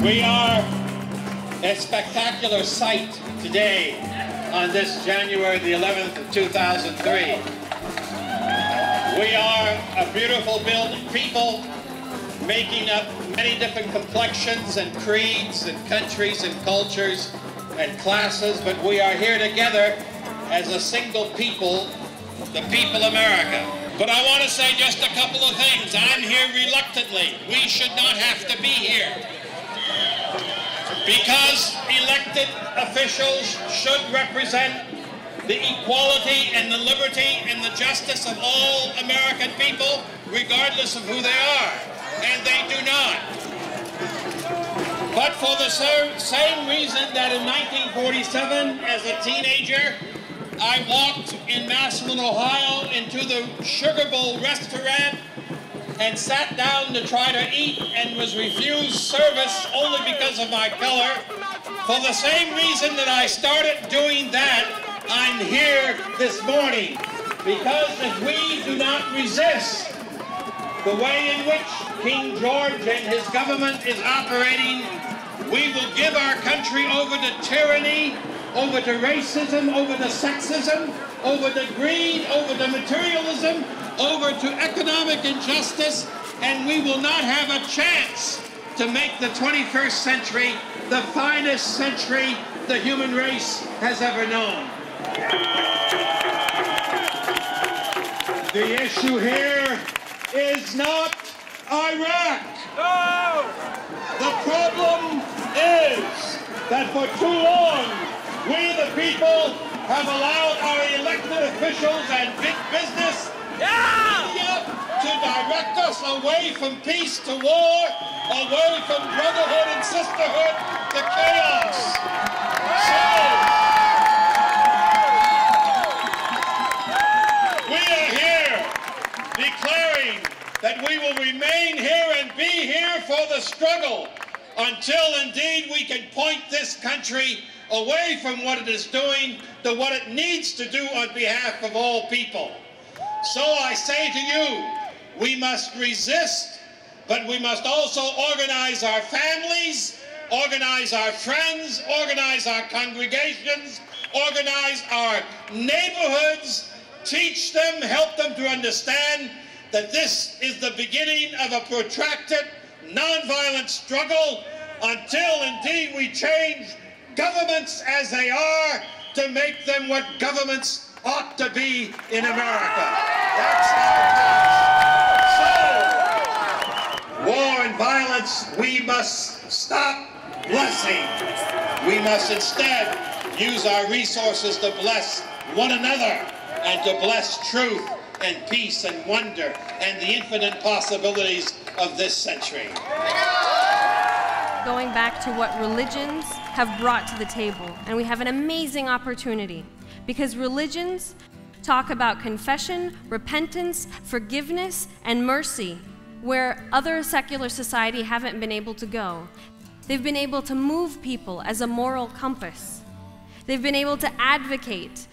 We are a spectacular sight today on this January the 11th of 2003. We are a beautiful people making up many different complexions and creeds and countries and cultures and classes, but we are here together as a single people, the people America. But I want to say just a couple of things. I'm here reluctantly. We should not have to be here. Because elected officials should represent the equality and the liberty and the justice of all American people, regardless of who they are. And they do not. But for the same reason that in 1947, as a teenager, I walked in Massillon, Ohio, into the Sugar Bowl restaurant and sat down to try to eat and was refused service only because of my color. For the same reason that I started doing that, I'm here this morning. Because if we do not resist the way in which King George and his government is operating, we will give our country over to tyranny, over to racism, over to sexism, over to greed, over to materialism, over to economic injustice, and we will not have a chance to make the 21st century the finest century the human race has ever known. The issue here is not Iraq. No! The problem is that for too long, we the people have allowed our elected officials and big business media to direct us away from peace to war, away from brotherhood and sisterhood to chaos. So, we are here declaring that we will remain here and be here for the struggle until indeed we can point this country away from what it is doing to what it needs to do on behalf of all people. So I say to you, we must resist, but we must also organize our families, organize our friends, organize our congregations, organize our neighborhoods, teach them, help them to understand that this is the beginning of a protracted, nonviolent struggle until indeed we change governments as they are to make them what governments ought to be in America. That's our task. So, war and violence, we must stop blessing. We must instead use our resources to bless one another and to bless truth and peace and wonder and the infinite possibilities of this century. Going back to what religions have brought to the table, and we have an amazing opportunity because religions talk about confession, repentance, forgiveness, and mercy where other secular society haven't been able to go. They've been able to move people as a moral compass. They've been able to advocate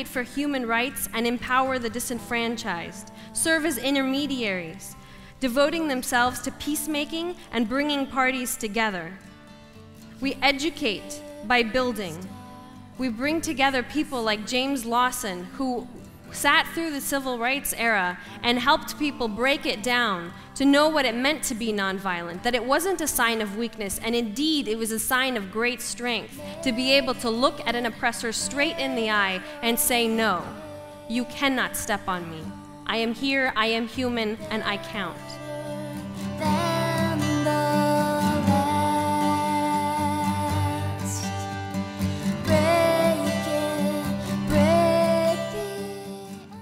for human rights and empower the disenfranchised, serve as intermediaries, devoting themselves to peacemaking and bringing parties together. We educate by building. We bring together people like James Lawson, who sat through the civil rights era and helped people break it down to know what it meant to be nonviolent, that it wasn't a sign of weakness, and indeed it was a sign of great strength to be able to look at an oppressor straight in the eye and say, no, you cannot step on me. I am here, I am human, and I count.